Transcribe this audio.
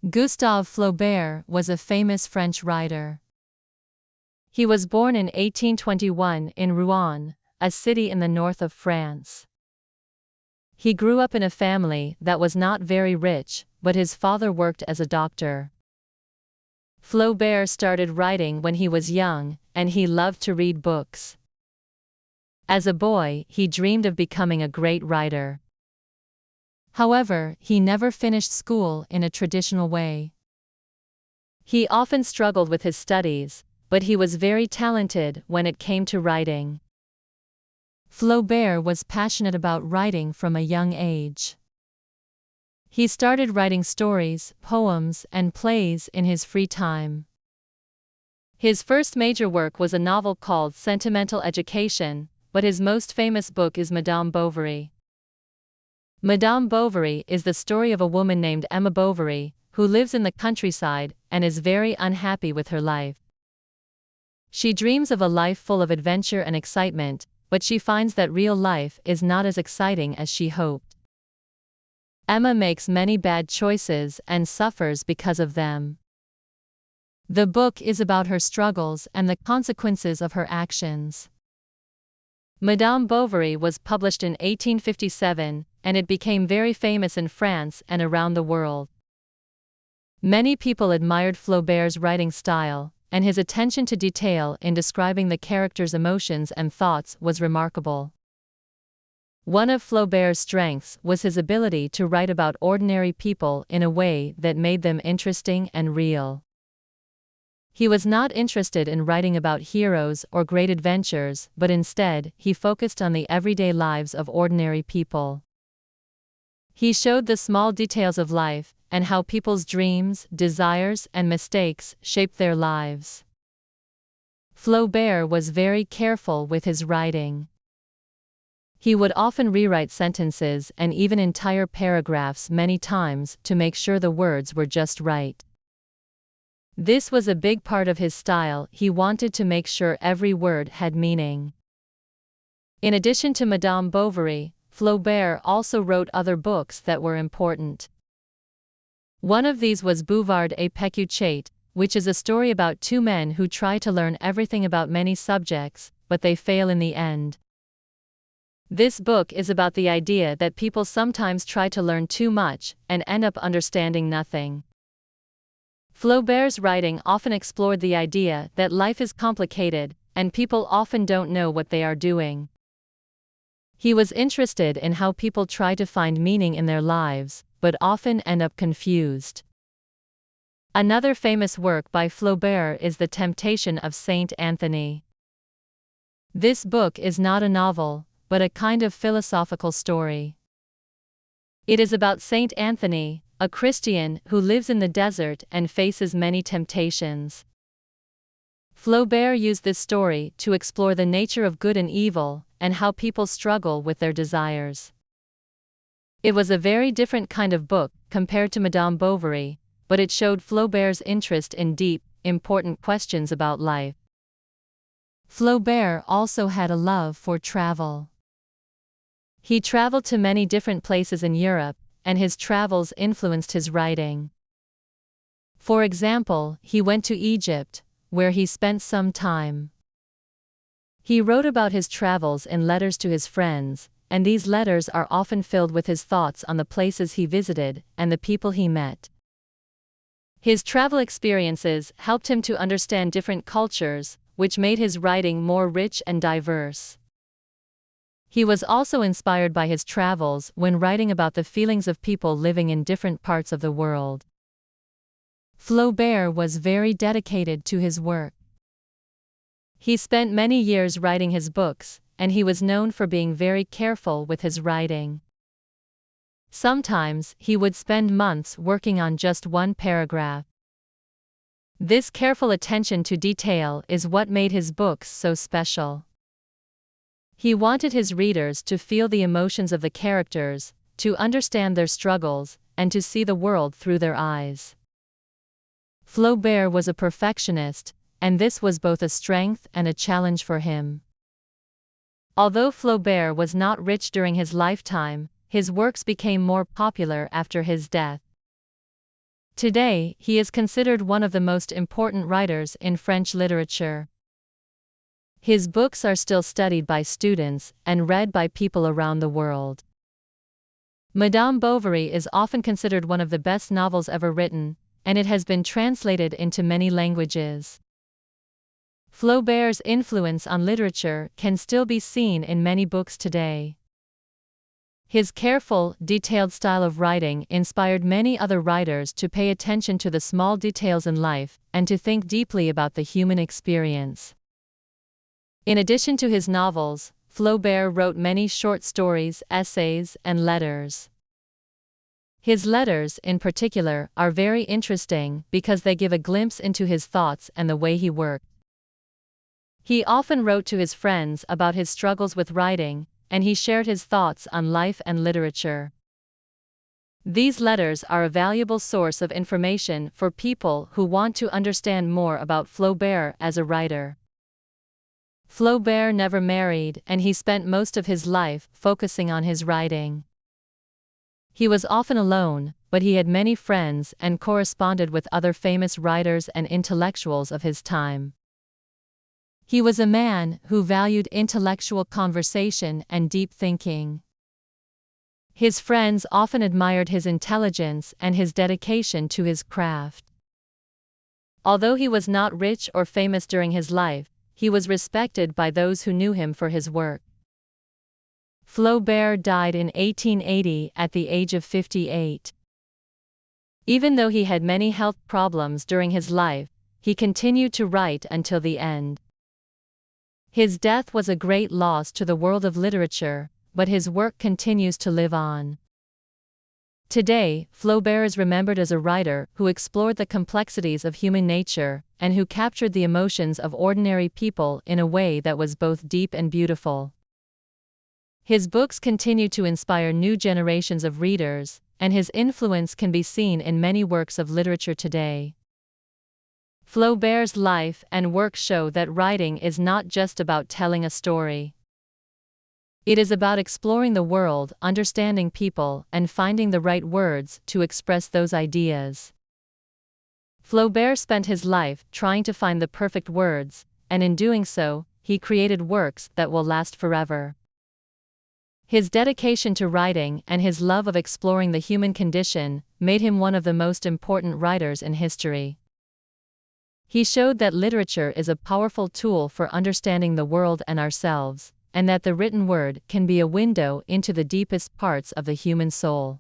Gustave Flaubert was a famous French writer. He was born in 1821 in Rouen, a city in the north of France. He grew up in a family that was not very rich, but his father worked as a doctor. Flaubert started writing when he was young, and he loved to read books. As a boy, he dreamed of becoming a great writer. However, he never finished school in a traditional way. He often struggled with his studies, but he was very talented when it came to writing. Flaubert was passionate about writing from a young age. He started writing stories, poems, and plays in his free time. His first major work was a novel called Sentimental Education, but his most famous book is Madame Bovary. Madame Bovary is the story of a woman named Emma Bovary, who lives in the countryside and is very unhappy with her life. She dreams of a life full of adventure and excitement, but she finds that real life is not as exciting as she hoped. Emma makes many bad choices and suffers because of them. The book is about her struggles and the consequences of her actions. Madame Bovary was published in 1857, and it became very famous in France and around the world. Many people admired Flaubert's writing style, and his attention to detail in describing the characters' emotions and thoughts was remarkable. One of Flaubert's strengths was his ability to write about ordinary people in a way that made them interesting and real. He was not interested in writing about heroes or great adventures, but instead, he focused on the everyday lives of ordinary people. He showed the small details of life, and how people's dreams, desires, and mistakes shaped their lives. Flaubert was very careful with his writing. He would often rewrite sentences and even entire paragraphs many times to make sure the words were just right. This was a big part of his style. He wanted to make sure every word had meaning. In addition to Madame Bovary, Flaubert also wrote other books that were important. One of these was Bouvard et Pécuchet, which is a story about two men who try to learn everything about many subjects, but they fail in the end. This book is about the idea that people sometimes try to learn too much and end up understanding nothing. Flaubert's writing often explored the idea that life is complicated, and people often don't know what they are doing. He was interested in how people try to find meaning in their lives, but often end up confused. Another famous work by Flaubert is The Temptation of Saint Anthony. This book is not a novel, but a kind of philosophical story. It is about Saint Anthony, a Christian who lives in the desert and faces many temptations. Flaubert used this story to explore the nature of good and evil, and how people struggle with their desires. It was a very different kind of book compared to Madame Bovary, but it showed Flaubert's interest in deep, important questions about life. Flaubert also had a love for travel. He traveled to many different places in Europe, and his travels influenced his writing. For example, he went to Egypt, where he spent some time. He wrote about his travels in letters to his friends, and these letters are often filled with his thoughts on the places he visited and the people he met. His travel experiences helped him to understand different cultures, which made his writing more rich and diverse. He was also inspired by his travels when writing about the feelings of people living in different parts of the world. Flaubert was very dedicated to his work. He spent many years writing his books, and he was known for being very careful with his writing. Sometimes, he would spend months working on just one paragraph. This careful attention to detail is what made his books so special. He wanted his readers to feel the emotions of the characters, to understand their struggles, and to see the world through their eyes. Flaubert was a perfectionist, and this was both a strength and a challenge for him. Although Flaubert was not rich during his lifetime, his works became more popular after his death. Today, he is considered one of the most important writers in French literature. His books are still studied by students and read by people around the world. Madame Bovary is often considered one of the best novels ever written, and it has been translated into many languages. Flaubert's influence on literature can still be seen in many books today. His careful, detailed style of writing inspired many other writers to pay attention to the small details in life and to think deeply about the human experience. In addition to his novels, Flaubert wrote many short stories, essays, and letters. His letters, in particular, are very interesting because they give a glimpse into his thoughts and the way he worked. He often wrote to his friends about his struggles with writing, and he shared his thoughts on life and literature. These letters are a valuable source of information for people who want to understand more about Flaubert as a writer. Flaubert never married, and he spent most of his life focusing on his writing. He was often alone, but he had many friends and corresponded with other famous writers and intellectuals of his time. He was a man who valued intellectual conversation and deep thinking. His friends often admired his intelligence and his dedication to his craft. Although he was not rich or famous during his life, he was respected by those who knew him for his work. Flaubert died in 1880 at the age of 58. Even though he had many health problems during his life, he continued to write until the end. His death was a great loss to the world of literature, but his work continues to live on. Today, Flaubert is remembered as a writer who explored the complexities of human nature and who captured the emotions of ordinary people in a way that was both deep and beautiful. His books continue to inspire new generations of readers, and his influence can be seen in many works of literature today. Flaubert's life and work show that writing is not just about telling a story. It is about exploring the world, understanding people, and finding the right words to express those ideas. Flaubert spent his life trying to find the perfect words, and in doing so, he created works that will last forever. His dedication to writing and his love of exploring the human condition made him one of the most important writers in history. He showed that literature is a powerful tool for understanding the world and ourselves, and that the written word can be a window into the deepest parts of the human soul.